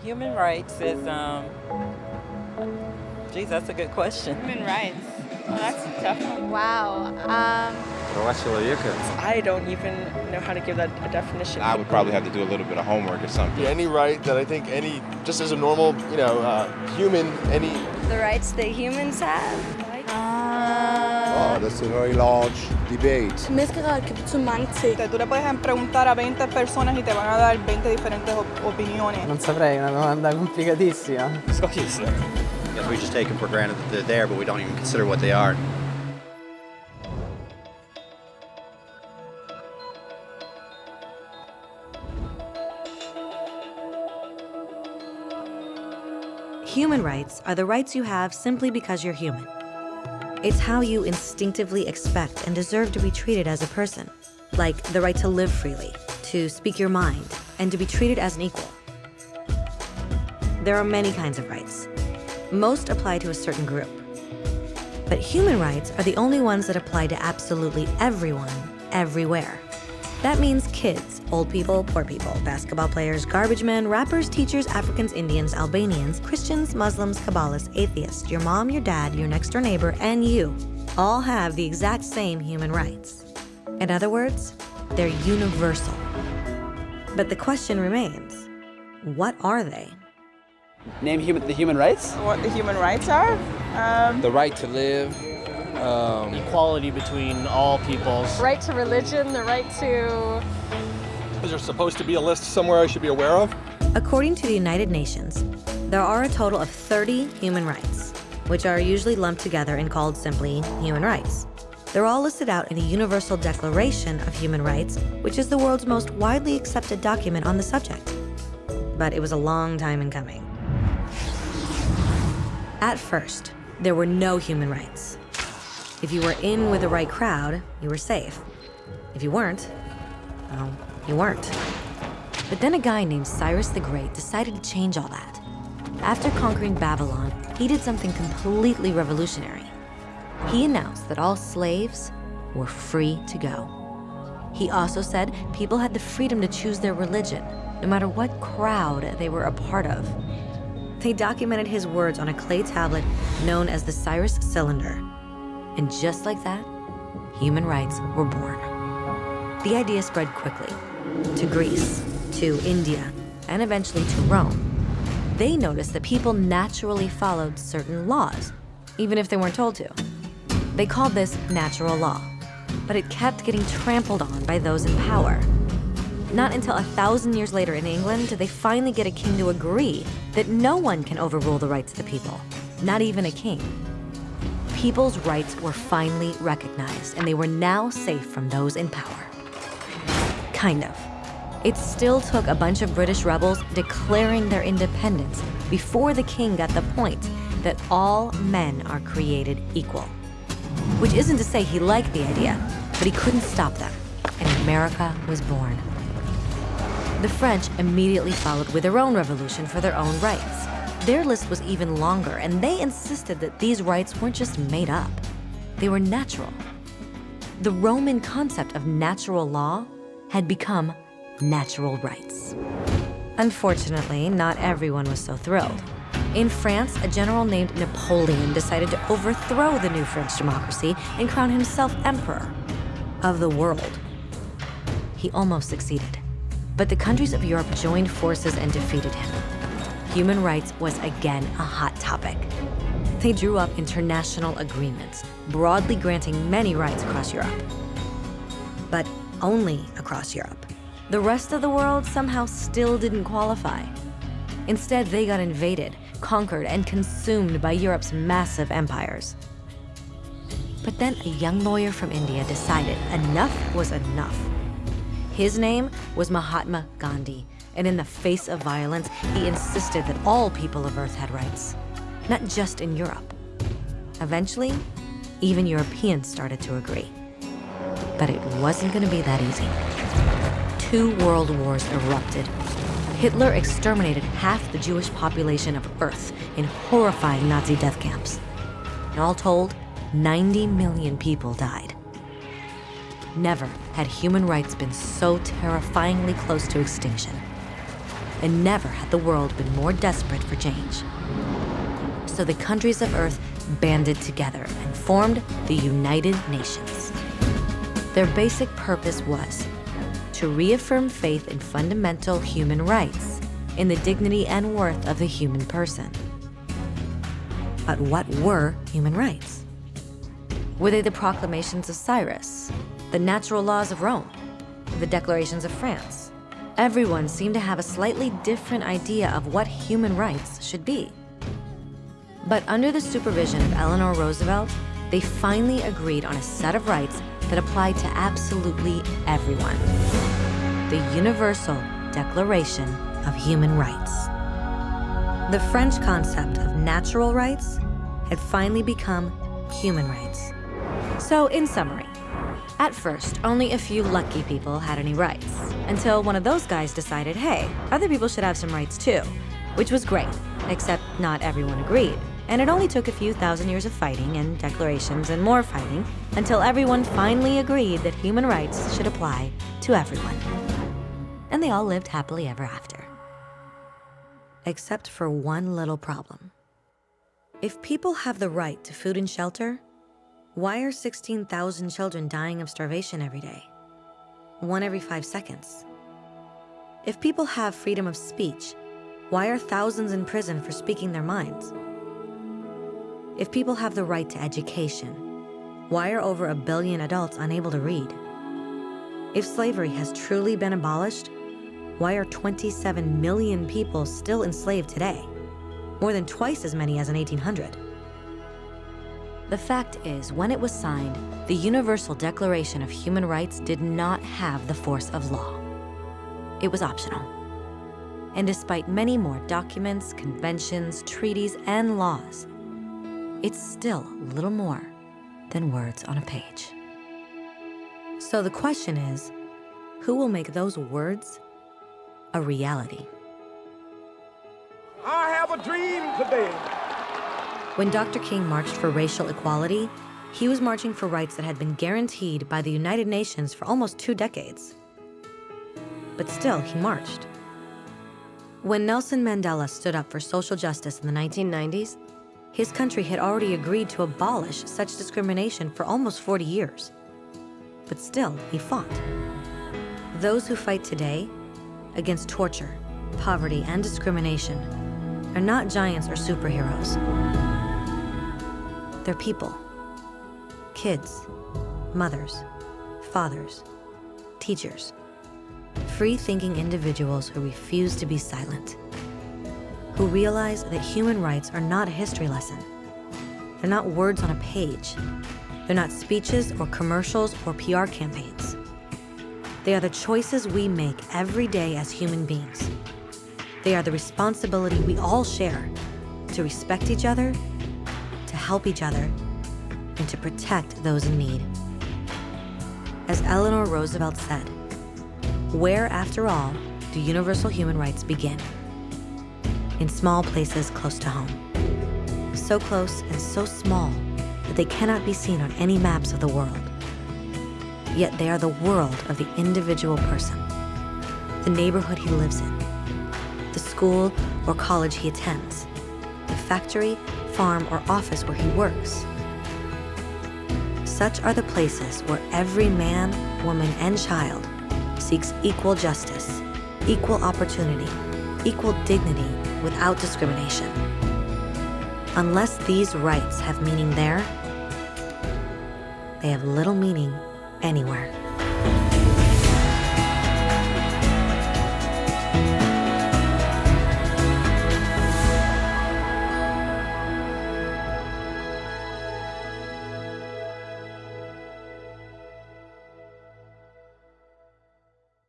Human rights is, geez, that's a good question. Human rights. Oh, that's a tough one. Wow. Права человека. I don't even know how to give that a definition. I would probably have to do a little bit of homework or something. Any right that I think just as a normal, human, any... The rights that humans have? That's a very large debate. Menneskerettigheder kan betyde mange ting. Tú le puedes preguntar a 20 personas y te van a dar 20 diferentes opiniones. Non saprei, è una domanda complicatissima. I guess we just take them for granted that they're there, but we don't even consider what they are. Human rights are the rights you have simply because you're human. It's how you instinctively expect and deserve to be treated as a person, like the right to live freely, to speak your mind, and to be treated as an equal. There are many kinds of rights. Most apply to a certain group. But human rights are the only ones that apply to absolutely everyone, everywhere. That means kids, old people, poor people, basketball players, garbage men, rappers, teachers, Africans, Indians, Albanians, Christians, Muslims, Kabbalists, atheists, your mom, your dad, your next door neighbor, and you all have the exact same human rights. In other words, they're universal. But the question remains, what are they? Name the human rights? What the human rights are? The right to live. Equality between all peoples. Right to religion, the right to... Is there supposed to be a list somewhere I should be aware of? According to the United Nations, there are a total of 30 human rights, which are usually lumped together and called simply human rights. They're all listed out in the Universal Declaration of Human Rights, which is the world's most widely accepted document on the subject. But it was a long time in coming. At first, there were no human rights. If you were in with the right crowd, you were safe. If you weren't, well, you weren't. But then a guy named Cyrus the Great decided to change all that. After conquering Babylon, he did something completely revolutionary. He announced that all slaves were free to go. He also said people had the freedom to choose their religion, no matter what crowd they were a part of. They documented his words on a clay tablet known as the Cyrus Cylinder. And just like that, human rights were born. The idea spread quickly to Greece, to India, and eventually to Rome. They noticed that people naturally followed certain laws, even if they weren't told to. They called this natural law, but it kept getting trampled on by those in power. Not until 1,000 years later in England did they finally get a king to agree that no one can overrule the rights of the people, not even a king. People's rights were finally recognized, and they were now safe from those in power. Kind of. It still took a bunch of British rebels declaring their independence before the king got the point that all men are created equal. Which isn't to say he liked the idea, but he couldn't stop them, and America was born. The French immediately followed with their own revolution for their own rights. Their list was even longer, and they insisted that these rights weren't just made up. They were natural. The Roman concept of natural law had become natural rights. Unfortunately, not everyone was so thrilled. In France, a general named Napoleon decided to overthrow the new French democracy and crown himself emperor of the world. He almost succeeded, but the countries of Europe joined forces and defeated him. Human rights was again a hot topic. They drew up international agreements, broadly granting many rights across Europe. But only across Europe. The rest of the world somehow still didn't qualify. Instead, they got invaded, conquered, and consumed by Europe's massive empires. But then a young lawyer from India decided enough was enough. His name was Mahatma Gandhi, and in the face of violence, he insisted that all people of Earth had rights, not just in Europe. Eventually, even Europeans started to agree. But it wasn't going to be that easy. 2 world wars erupted. Hitler exterminated half the Jewish population of Earth in horrifying Nazi death camps. And all told, 90 million people died. Never had human rights been so terrifyingly close to extinction. and never had the world been more desperate for change. So the countries of Earth banded together and formed the United Nations. Their basic purpose was to reaffirm faith in fundamental human rights, in the dignity and worth of the human person. But what were human rights? Were they the proclamations of Cyrus, the natural laws of Rome, the declarations of France? Everyone seemed to have a slightly different idea of what human rights should be. But under the supervision of Eleanor Roosevelt, they finally agreed on a set of rights that applied to absolutely everyone. The Universal Declaration of Human Rights. The French concept of natural rights had finally become human rights. So in summary, at first, only a few lucky people had any rights, until one of those guys decided, hey, other people should have some rights too, which was great, except not everyone agreed. And it only took a few thousand years of fighting and declarations and more fighting until everyone finally agreed that human rights should apply to everyone. And they all lived happily ever after. Except for one little problem. If people have the right to food and shelter, why are 16,000 children dying of starvation every day? 1 every 5 seconds. If people have freedom of speech, why are thousands in prison for speaking their minds? If people have the right to education, why are over 1 billion adults unable to read? If slavery has truly been abolished, why are 27 million people still enslaved today? More than twice as many as in 1800. The fact is, when it was signed, the Universal Declaration of Human Rights did not have the force of law. It was optional. And despite many more documents, conventions, treaties, and laws, it's still little more than words on a page. So the question is, who will make those words a reality? I have a dream today. When Dr. King marched for racial equality, he was marching for rights that had been guaranteed by the United Nations for almost 2 decades. But still, he marched. When Nelson Mandela stood up for social justice in the 1990s, his country had already agreed to abolish such discrimination for almost 40 years. But still, he fought. Those who fight today against torture, poverty, and discrimination are not giants or superheroes. They're people. Kids, mothers, fathers, teachers. Free-thinking individuals who refuse to be silent. Who realize that human rights are not a history lesson. They're not words on a page. They're not speeches or commercials or PR campaigns. They are the choices we make every day as human beings. They are the responsibility we all share to respect each other, to help each other, and to protect those in need. As Eleanor Roosevelt said, where, after all, do universal human rights begin? In small places close to home. So close and so small that they cannot be seen on any maps of the world. Yet they are the world of the individual person, the neighborhood he lives in, the school or college he attends, the factory, farm, or office where he works. Such are the places where every man, woman, and child seeks equal justice, equal opportunity, equal dignity without discrimination. Unless these rights have meaning there, they have little meaning anywhere.